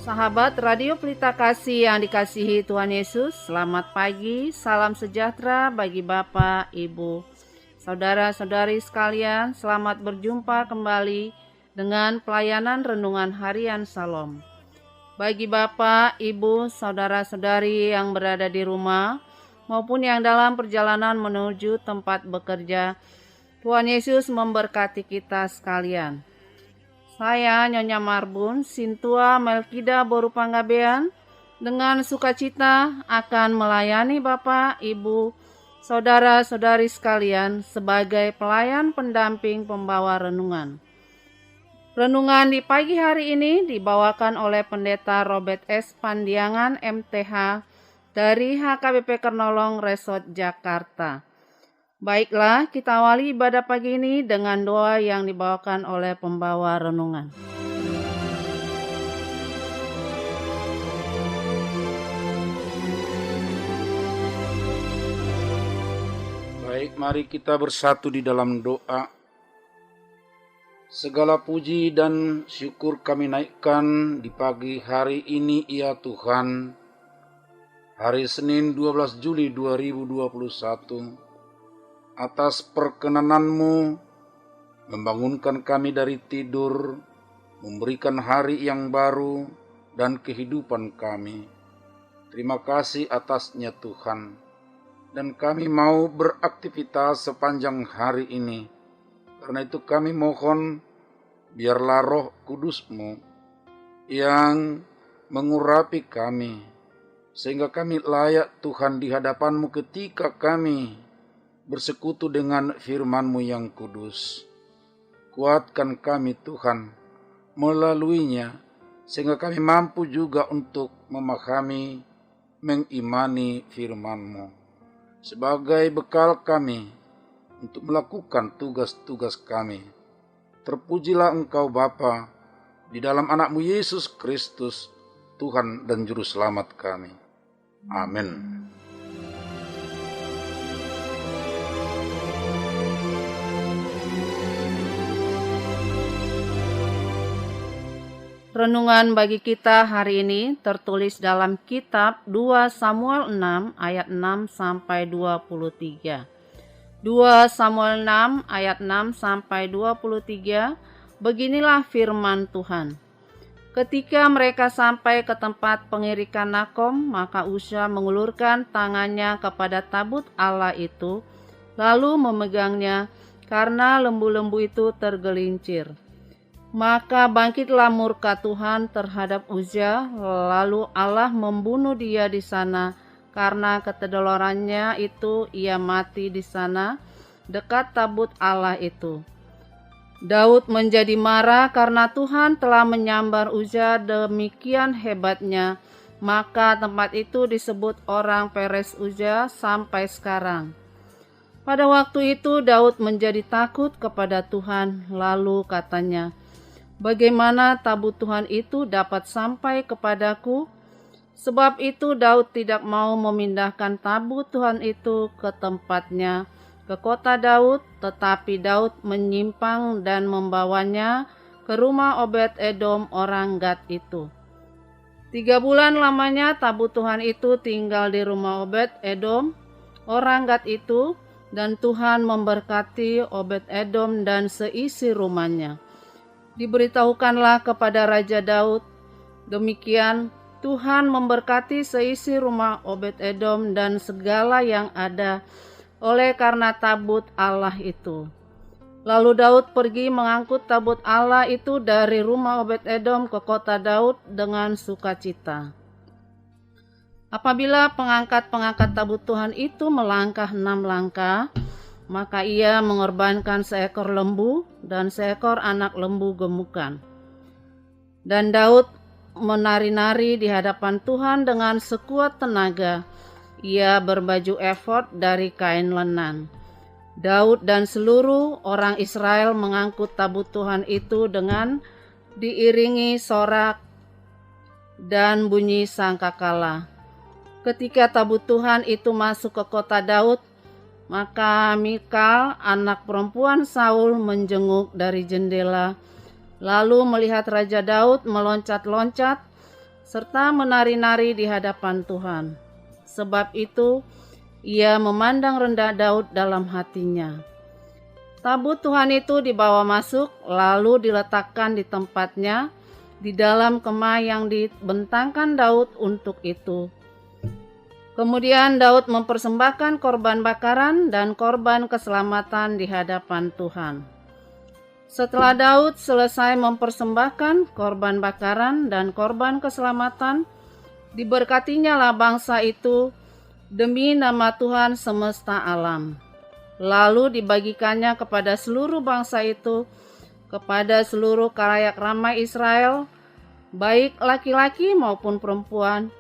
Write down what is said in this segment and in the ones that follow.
Sahabat Radio Pelita Kasih yang dikasihi Tuhan Yesus, selamat pagi, salam sejahtera bagi Bapak, Ibu, saudara-saudari sekalian. Selamat berjumpa kembali dengan pelayanan Renungan Harian Salom. Bagi Bapak, Ibu, saudara-saudari yang berada di rumah maupun yang dalam perjalanan menuju tempat bekerja, Tuhan Yesus memberkati kita sekalian. Saya Nyonya Marbun Sintua Melkida Boru Panggabean dengan sukacita akan melayani Bapak, Ibu, saudara-saudari sekalian sebagai pelayan pendamping pembawa renungan. Renungan di pagi hari ini dibawakan oleh Pendeta Robert S. Pandiangan MTH dari HKBP Kernolong Resort Jakarta. Baiklah, kita awali ibadah pagi ini dengan doa yang dibawakan oleh pembawa renungan. Baik, mari kita bersatu di dalam doa. Segala puji dan syukur kami naikkan di pagi hari ini, ya Tuhan. Hari Senin 12 Juli 2021. Atas perkenan-Mu membangunkan kami dari tidur, memberikan hari yang baru dan kehidupan kami. Terima kasih atasnya Tuhan. Dan kami mau beraktivitas sepanjang hari ini. Karena itu kami mohon, biarlah Roh Kudus-Mu yang mengurapi kami, sehingga kami layak Tuhan di hadapan-Mu ketika kami bersekutu dengan firman-Mu yang kudus. Kuatkan kami Tuhan melaluinya, sehingga kami mampu juga untuk memahami, mengimani firman-Mu sebagai bekal kami untuk melakukan tugas-tugas kami. Terpujilah Engkau Bapa di dalam anak-Mu Yesus Kristus, Tuhan dan Juru Selamat kami. Amin. Renungan bagi kita hari ini tertulis dalam kitab 2 Samuel 6 ayat 6 sampai 23. 2 Samuel 6 ayat 6 sampai 23, beginilah firman Tuhan. Ketika mereka sampai ke tempat pengirikan Nakom, maka Uzza mengulurkan tangannya kepada tabut Allah itu, lalu memegangnya karena lembu-lembu itu tergelincir. Maka bangkitlah murka Tuhan terhadap Uzza, lalu Allah membunuh dia di sana. Karena ketedorannya itu ia mati di sana dekat tabut Allah itu. Daud menjadi marah karena Tuhan telah menyambar Uzza demikian hebatnya. Maka tempat itu disebut orang Peres Uzza sampai sekarang. Pada waktu itu Daud menjadi takut kepada Tuhan, lalu katanya, "Bagaimana tabut Tuhan itu dapat sampai kepadaku?" Sebab itu Daud tidak mau memindahkan tabut Tuhan itu ke tempatnya, ke kota Daud, tetapi Daud menyimpang dan membawanya ke rumah Obed-Edom orang Gad itu. 3 bulan lamanya tabut Tuhan itu tinggal di rumah Obed-Edom orang Gad itu, dan Tuhan memberkati Obed-Edom dan seisi rumahnya. Diberitahukanlah kepada Raja Daud, demikian Tuhan memberkati seisi rumah Obed-Edom dan segala yang ada oleh karena tabut Allah itu. Lalu Daud pergi mengangkut tabut Allah itu dari rumah Obed-Edom ke kota Daud dengan sukacita. Apabila pengangkat-pengangkat tabut Tuhan itu melangkah 6 langkah, maka ia mengorbankan seekor lembu dan seekor anak lembu gemukan. Dan Daud menari-nari di hadapan Tuhan dengan sekuat tenaga. Ia berbaju efod dari kain lenan. Daud dan seluruh orang Israel mengangkut tabut Tuhan itu dengan diiringi sorak dan bunyi sangkakala. Ketika tabut Tuhan itu masuk ke kota Daud, maka Mikal, anak perempuan Saul, menjenguk dari jendela, lalu melihat Raja Daud meloncat-loncat serta menari-nari di hadapan Tuhan. Sebab itu, ia memandang rendah Daud dalam hatinya. Tabut Tuhan itu dibawa masuk, lalu diletakkan di tempatnya, di dalam kemah yang dibentangkan Daud untuk itu. Kemudian Daud mempersembahkan korban bakaran dan korban keselamatan di hadapan Tuhan. Setelah Daud selesai mempersembahkan korban bakaran dan korban keselamatan, diberkatinya lah bangsa itu demi nama Tuhan semesta alam. Lalu dibagikannya kepada seluruh bangsa itu, kepada seluruh khalayak ramai Israel, baik laki-laki maupun perempuan,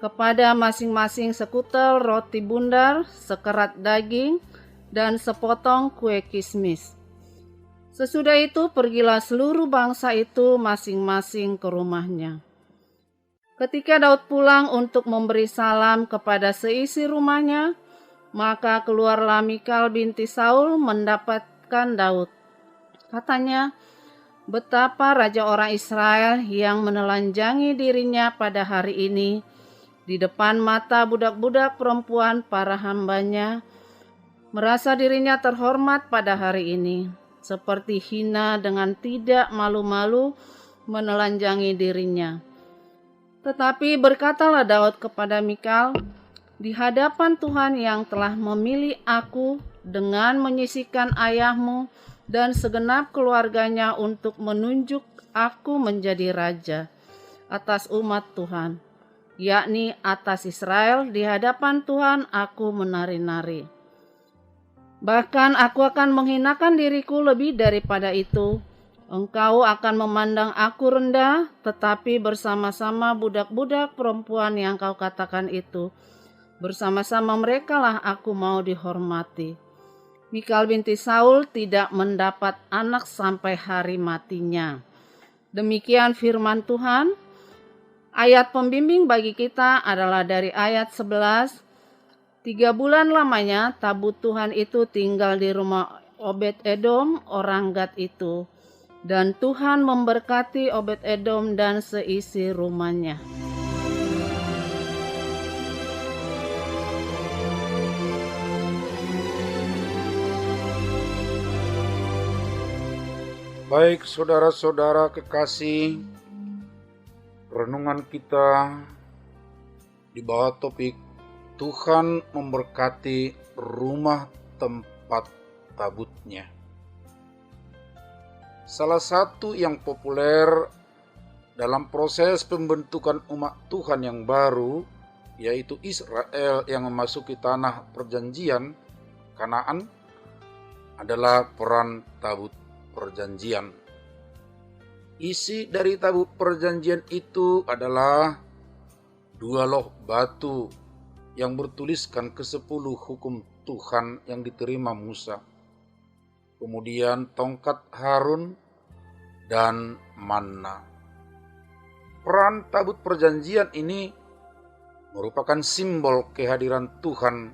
kepada masing-masing sekutel roti bundar, sekerat daging, dan sepotong kue kismis. Sesudah itu pergilah seluruh bangsa itu masing-masing ke rumahnya. Ketika Daud pulang untuk memberi salam kepada seisi rumahnya, maka keluarlah Mikal binti Saul mendapatkan Daud. Katanya, betapa raja orang Israel yang menelanjangi dirinya pada hari ini di depan mata budak-budak perempuan para hambanya, merasa dirinya terhormat pada hari ini, seperti hina dengan tidak malu-malu menelanjangi dirinya. Tetapi berkatalah Daud kepada Mikal, di hadapan Tuhan yang telah memilih aku dengan menyisihkan ayahmu dan segenap keluarganya untuk menunjuk aku menjadi raja atas umat Tuhan, yakni atas Israel, di hadapan Tuhan aku menari-nari. Bahkan aku akan menghinakan diriku lebih daripada itu. Engkau akan memandang aku rendah, tetapi bersama-sama budak-budak perempuan yang kau katakan itu, bersama-sama merekalah aku mau dihormati. Mikal binti Saul tidak mendapat anak sampai hari matinya. Demikian firman Tuhan. Ayat pembimbing bagi kita adalah dari ayat 11. 3 bulan lamanya tabut Tuhan itu tinggal di rumah Obed-Edom orang Gad itu, dan Tuhan memberkati Obed-Edom dan seisi rumahnya. Baik saudara-saudara kekasih, renungan kita di bawah topik Tuhan memberkati rumah tempat tabutnya. Salah satu yang populer dalam proses pembentukan umat Tuhan yang baru, yaitu Israel yang memasuki tanah perjanjian Kanaan, adalah peran tabut perjanjian. Isi dari tabut perjanjian itu adalah 2 loh batu yang bertuliskan ke-10 hukum Tuhan yang diterima Musa, kemudian tongkat Harun dan manna. Peran tabut perjanjian ini merupakan simbol kehadiran Tuhan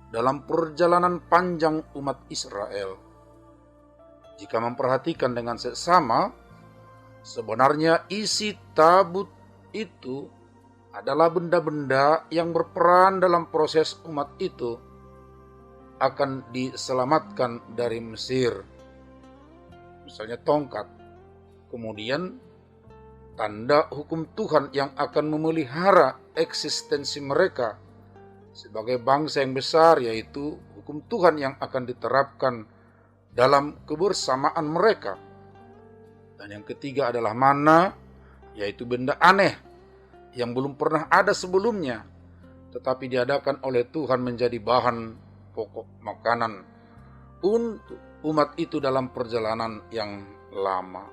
dalam perjalanan panjang umat Israel. Jika memperhatikan dengan seksama, sebenarnya isi tabut itu adalah benda-benda yang berperan dalam proses umat itu akan diselamatkan dari Mesir. Misalnya tongkat, kemudian tanda hukum Tuhan yang akan memelihara eksistensi mereka sebagai bangsa yang besar, yaitu hukum Tuhan yang akan diterapkan dalam kebersamaan mereka. Dan yang ketiga adalah manna, yaitu benda aneh yang belum pernah ada sebelumnya, tetapi diadakan oleh Tuhan menjadi bahan pokok makanan untuk umat itu dalam perjalanan yang lama.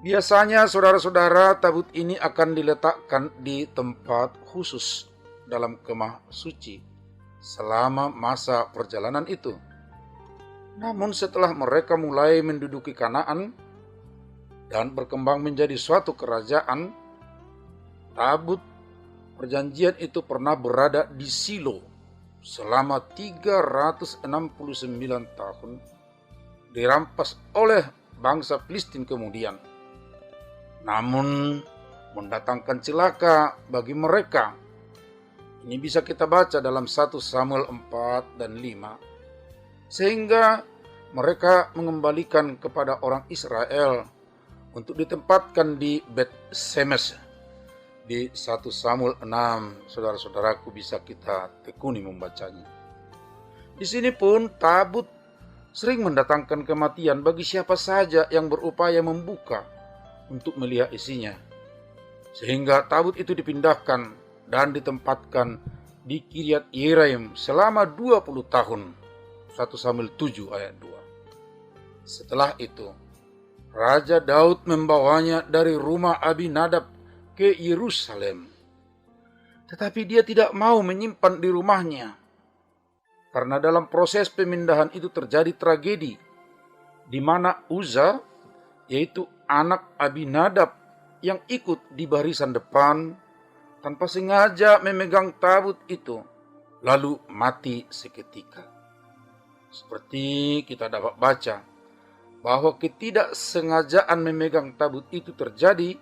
Biasanya saudara-saudara, tabut ini akan diletakkan di tempat khusus dalam kemah suci selama masa perjalanan itu. Namun setelah mereka mulai menduduki Kanaan dan berkembang menjadi suatu kerajaan, tabut perjanjian itu pernah berada di Silo selama 369 tahun, dirampas oleh bangsa Filistin kemudian. Namun mendatangkan celaka bagi mereka. Ini bisa kita baca dalam 1 Samuel 4 dan 5. Sehingga mereka mengembalikan kepada orang Israel untuk ditempatkan di Bet Semes. Di 1 Samuel 6, saudara-saudaraku, bisa kita tekuni membacanya. Di sini pun tabut sering mendatangkan kematian bagi siapa saja yang berupaya membuka untuk melihat isinya. Sehingga tabut itu dipindahkan dan ditempatkan di Kiryat Yearim selama 20 tahun. 1 Samuel 7 ayat 2. Setelah itu, Raja Daud membawanya dari rumah Abinadab ke Yerusalem. Tetapi dia tidak mau menyimpan di rumahnya. Karena dalam proses pemindahan itu terjadi tragedi, di mana Uza, yaitu anak Abinadab yang ikut di barisan depan, tanpa sengaja memegang tabut itu, lalu mati seketika. Seperti kita dapat baca, bahwa ketidaksengajaan memegang tabut itu terjadi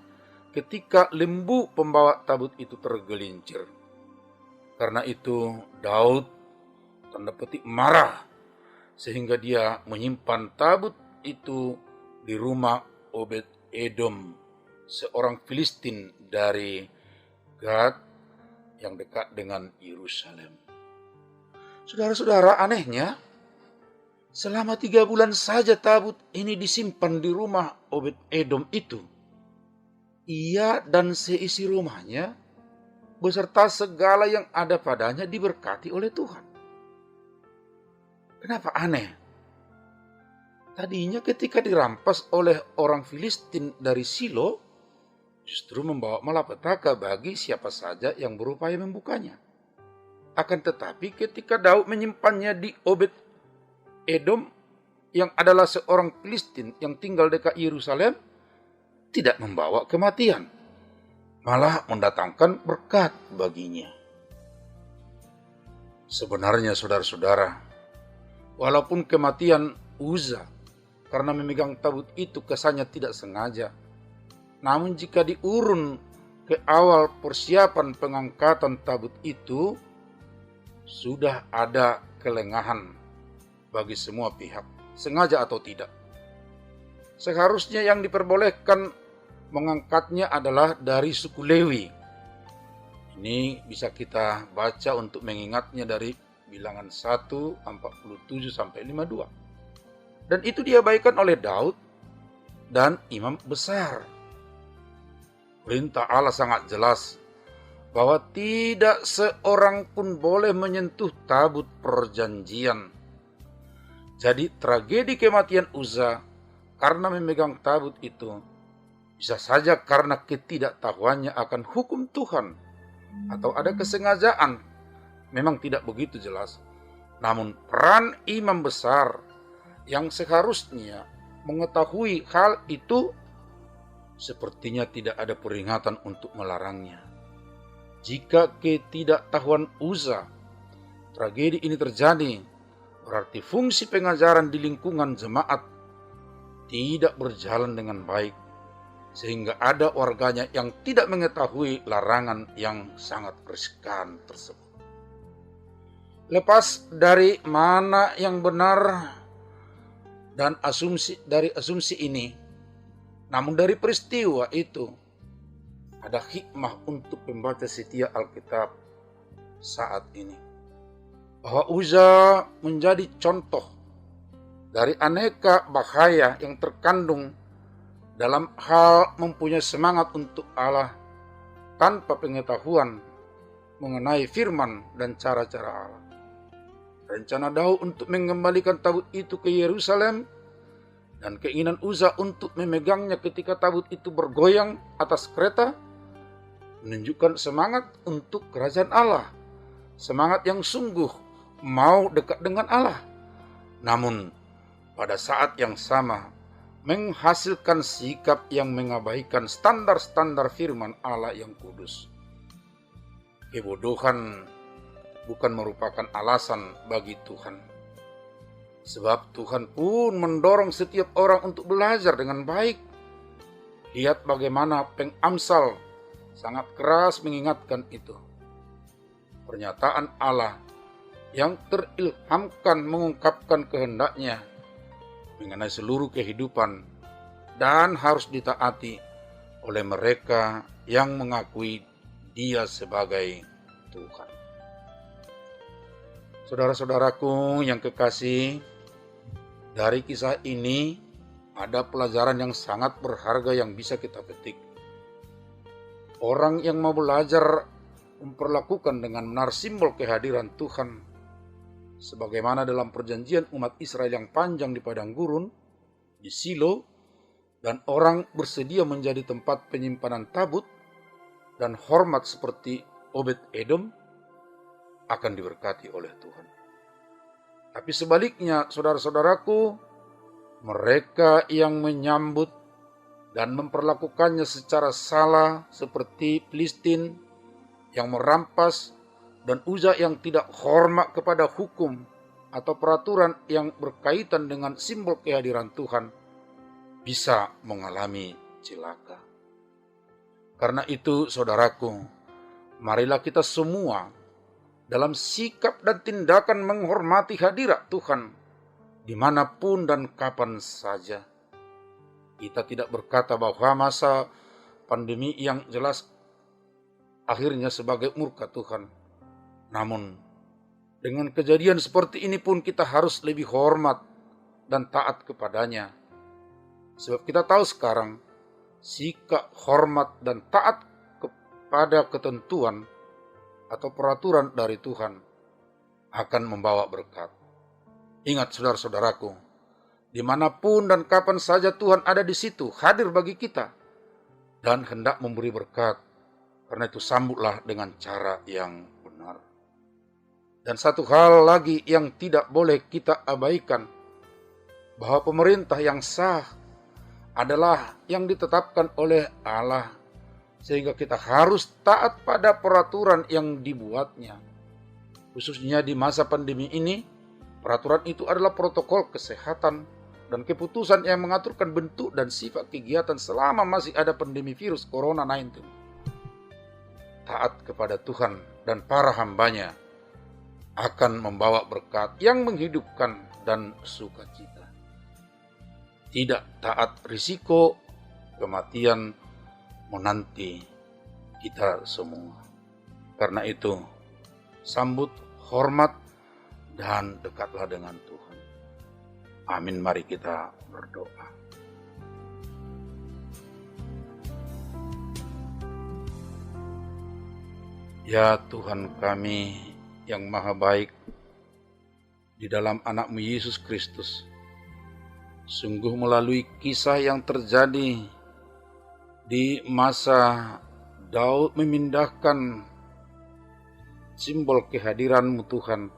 ketika lembu pembawa tabut itu tergelincir. Karena itu Daud tanda petik marah, sehingga dia menyimpan tabut itu di rumah Obed Edom, seorang Filistin dari Gad yang dekat dengan Yerusalem. Saudara-saudara, anehnya, selama 3 bulan saja tabut ini disimpan di rumah Obed Edom itu. Ia dan seisi rumahnya beserta segala yang ada padanya diberkati oleh Tuhan. Kenapa aneh? Tadinya ketika dirampas oleh orang Filistin dari Silo, justru membawa malapetaka bagi siapa saja yang berupaya membukanya. Akan tetapi ketika Daud menyimpannya di Obed Edom, yang adalah seorang Filistin yang tinggal dekat Yerusalem, tidak membawa kematian, malah mendatangkan berkat baginya. Sebenarnya saudara-saudara, walaupun kematian Uza karena memegang tabut itu kesannya tidak sengaja, namun jika diurun ke awal persiapan pengangkatan tabut itu, sudah ada kelengahan bagi semua pihak, sengaja atau tidak. Seharusnya yang diperbolehkan mengangkatnya adalah dari suku Lewi. Ini bisa kita baca untuk mengingatnya dari Bilangan 1, 47 sampai 52. Dan itu diabaikan oleh Daud dan imam besar. Perintah Allah sangat jelas bahwa tidak seorang pun boleh menyentuh tabut perjanjian. Jadi tragedi kematian Uza karena memegang tabut itu bisa saja karena ketidaktahuannya akan hukum Tuhan atau ada kesengajaan. Memang tidak begitu jelas. Namun peran imam besar yang seharusnya mengetahui hal itu sepertinya tidak ada peringatan untuk melarangnya. Jika ketidaktahuan Uza tragedi ini terjadi, berarti fungsi pengajaran di lingkungan jemaat tidak berjalan dengan baik, sehingga ada warganya yang tidak mengetahui larangan yang sangat riskan tersebut. Lepas dari mana yang benar dan asumsi ini, namun dari peristiwa itu ada hikmah untuk pembaca setia Alkitab saat ini, bahwa Uza menjadi contoh dari aneka bahaya yang terkandung dalam hal mempunyai semangat untuk Allah tanpa pengetahuan mengenai firman dan cara-cara Allah. Rencana Daud untuk mengembalikan tabut itu ke Yerusalem dan keinginan Uza untuk memegangnya ketika tabut itu bergoyang atas kereta menunjukkan semangat untuk kerajaan Allah, semangat yang sungguh mau dekat dengan Allah. Namun pada saat yang sama menghasilkan sikap yang mengabaikan standar-standar firman Allah yang kudus. Kebodohan bukan merupakan alasan bagi Tuhan. Sebab Tuhan pun mendorong setiap orang untuk belajar dengan baik. Lihat bagaimana Pengamsal sangat keras mengingatkan itu. Pernyataan Allah yang terilhamkan mengungkapkan kehendaknya mengenai seluruh kehidupan dan harus ditaati oleh mereka yang mengakui Dia sebagai Tuhan. Saudara-saudaraku yang kekasih, dari kisah ini ada pelajaran yang sangat berharga yang bisa kita petik. Orang yang mau belajar memperlakukan dengan benar simbol kehadiran Tuhan, sebagaimana dalam perjanjian umat Israel yang panjang di padang gurun, di Silo, dan orang bersedia menjadi tempat penyimpanan tabut dan hormat seperti Obed-Edom, akan diberkati oleh Tuhan. Tapi sebaliknya, saudara-saudaraku, mereka yang menyambut dan memperlakukannya secara salah seperti Filistin yang merampas dan Uza yang tidak hormat kepada hukum atau peraturan yang berkaitan dengan simbol kehadiran Tuhan, bisa mengalami celaka. Karena itu, saudaraku, marilah kita semua dalam sikap dan tindakan menghormati hadirat Tuhan dimanapun dan kapan saja. Kita tidak berkata bahwa masa pandemi yang jelas akhirnya sebagai murka Tuhan. Namun, dengan kejadian seperti ini pun kita harus lebih hormat dan taat kepadanya. Sebab kita tahu sekarang, sikap hormat dan taat kepada ketentuan atau peraturan dari Tuhan akan membawa berkat. Ingat saudara-saudaraku, dimanapun dan kapan saja Tuhan ada di situ, hadir bagi kita dan hendak memberi berkat. Karena itu sambutlah dengan cara yang benar. Dan satu hal lagi yang tidak boleh kita abaikan, bahwa pemerintah yang sah adalah yang ditetapkan oleh Allah, sehingga kita harus taat pada peraturan yang dibuatnya. Khususnya di masa pandemi ini, peraturan itu adalah protokol kesehatan dan keputusan yang mengaturkan bentuk dan sifat kegiatan selama masih ada pandemi virus Corona 19. Taat kepada Tuhan dan para hambanya akan membawa berkat yang menghidupkan dan sukacita. Tidak taat, risiko kematian menanti kita semua. Karena itu, sambut, hormat, dan dekatlah dengan Tuhan. Amin, mari kita berdoa. Ya Tuhan kami yang maha baik, di dalam anak-Mu Yesus Kristus, sungguh melalui kisah yang terjadi di masa Daud memindahkan simbol kehadiran-Mu Tuhan,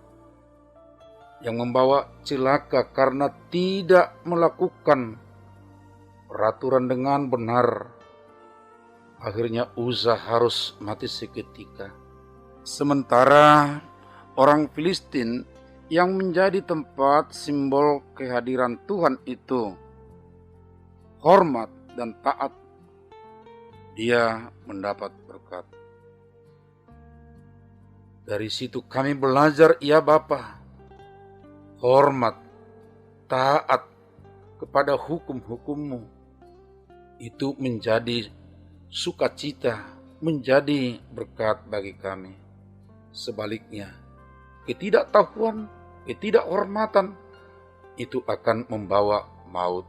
yang membawa celaka karena tidak melakukan peraturan dengan benar. Akhirnya Uza harus mati seketika. Sementara orang Filistin yang menjadi tempat simbol kehadiran Tuhan itu hormat dan taat, dia mendapat berkat. Dari situ kami belajar, ya Bapa, hormat, taat kepada hukum-hukum-Mu itu menjadi sukacita, menjadi berkat bagi kami. Sebaliknya, ketidaktahuan, ketidakhormatan itu akan membawa maut.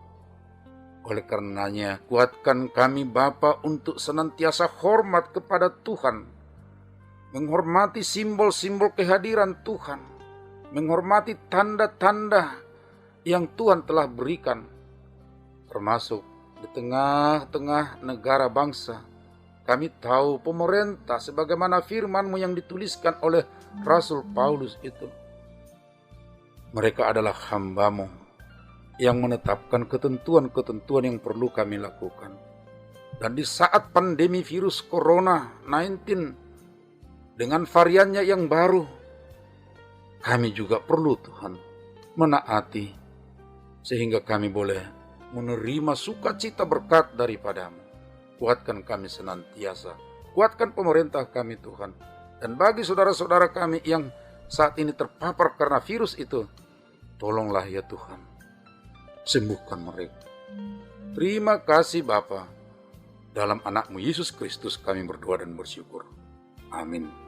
Oleh karenanya, kuatkan kami Bapa untuk senantiasa hormat kepada Tuhan, menghormati simbol-simbol kehadiran Tuhan, menghormati tanda-tanda yang Tuhan telah berikan, termasuk di tengah-tengah negara bangsa. Kami tahu pemerintah sebagaimana firman-Mu yang dituliskan oleh Rasul Paulus itu. Mereka adalah hamba-Mu yang menetapkan ketentuan-ketentuan yang perlu kami lakukan. Dan di saat pandemi virus Corona 19 dengan variannya yang baru, kami juga perlu Tuhan menaati sehingga kami boleh menerima sukacita berkat daripada-Mu. Kuatkan kami senantiasa Kuatkan pemerintah kami Tuhan. Dan bagi saudara-saudara kami yang saat ini terpapar karena virus itu, tolonglah ya Tuhan, sembuhkan mereka. Terima kasih Bapa. Dalam anak-Mu Yesus Kristus kami berdoa dan bersyukur. Amin.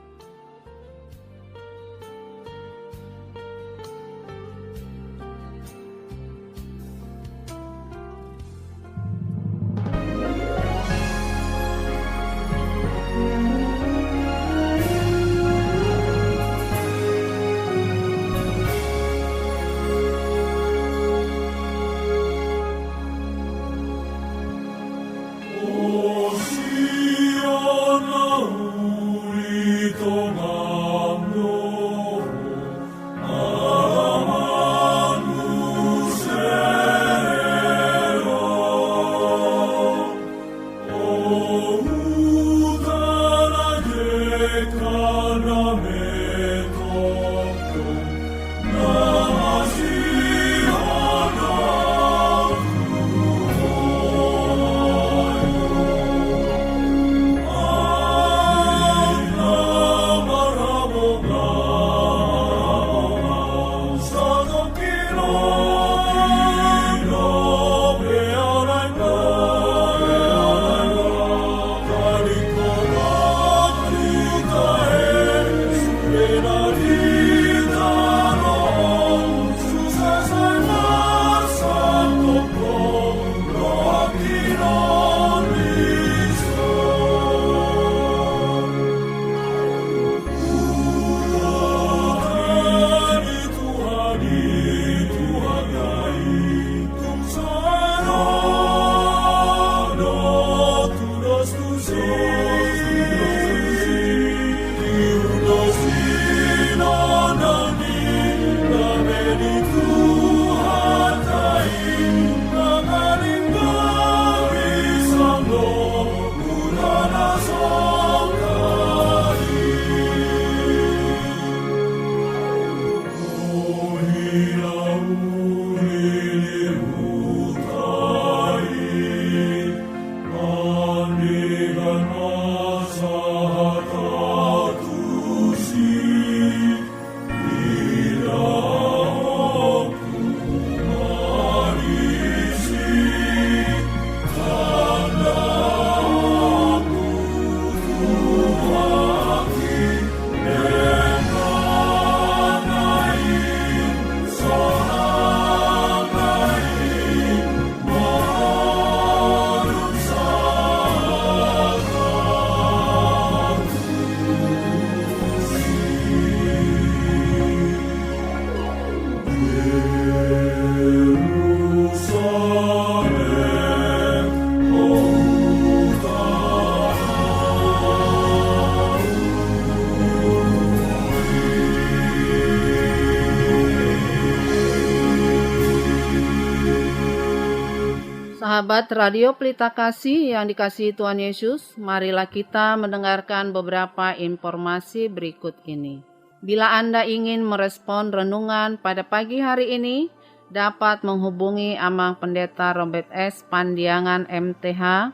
Sahabat Radio Pelita Kasih yang dikasihi Tuhan Yesus, marilah kita mendengarkan beberapa informasi berikut ini. Bila Anda ingin merespon renungan pada pagi hari ini, dapat menghubungi Amang Pendeta Robert S. Pandiangan MTH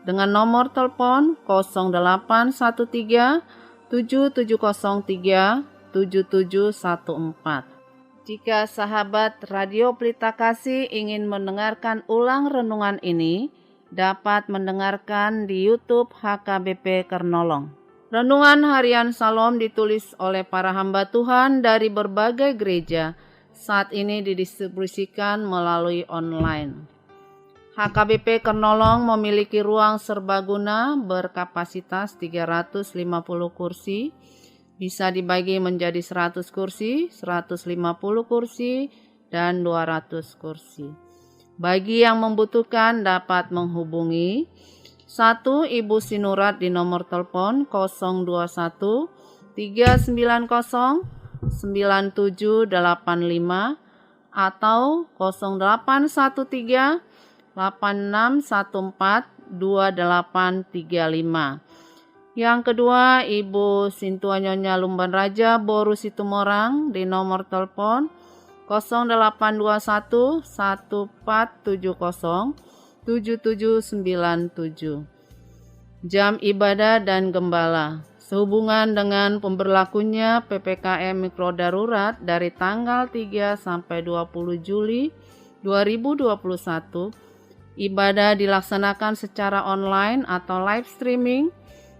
dengan nomor telepon 0813 7703 7714. Jika sahabat Radio Pelita Kasih ingin mendengarkan ulang renungan ini, dapat mendengarkan di YouTube HKBP Kernolong. Renungan Harian Salom ditulis oleh para hamba Tuhan dari berbagai gereja. Saat ini didistribusikan melalui online. HKBP Kernolong memiliki ruang serbaguna berkapasitas 350 kursi. Bisa dibagi menjadi 100 kursi, 150 kursi, dan 200 kursi. Bagi yang membutuhkan dapat menghubungi 1. Ibu Sinurat di nomor telepon 021 390 9785 atau 0813 8614 2835. Yang kedua, Ibu Sintua Nyonya Lumban Raja Boru Situmorang di nomor telepon 0821 1470 7797. jam ibadah dan gembala. Sehubungan dengan pemberlakunya PPKM Mikro Darurat dari tanggal 3 sampai 20 Juli 2021, ibadah dilaksanakan secara online atau live streaming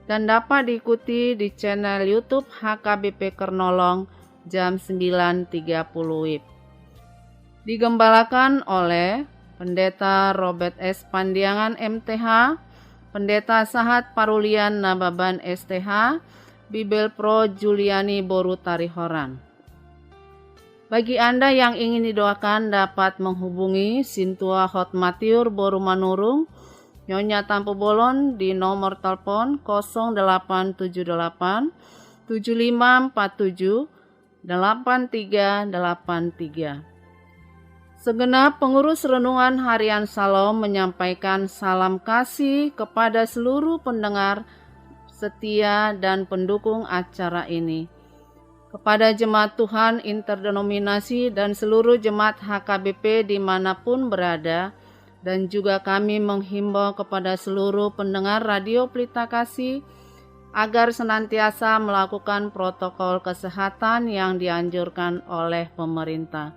dan dapat diikuti di channel YouTube HKBP Kernolong jam 9.30 WIB. Digembalakan oleh Pendeta Robert S. Pandiangan MTH, Pendeta Sahat Parulian Nababan STH, Bibel Pro Juliani Boru Tarihoran. Bagi Anda yang ingin didoakan dapat menghubungi Sintua Hotmatiur Boru Manurung, Nyonya Tampu Bolon di nomor telepon 0878 7547 8383. Segenap pengurus renungan harian Salom menyampaikan salam kasih kepada seluruh pendengar setia dan pendukung acara ini. Kepada jemaat Tuhan interdenominasi dan seluruh jemaat HKBP dimanapun berada, dan juga kami menghimbau kepada seluruh pendengar Radio Pelita Kasih agar senantiasa melakukan protokol kesehatan yang dianjurkan oleh pemerintah.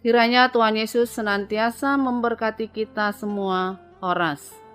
Kiranya Tuhan Yesus senantiasa memberkati kita semua. Horas.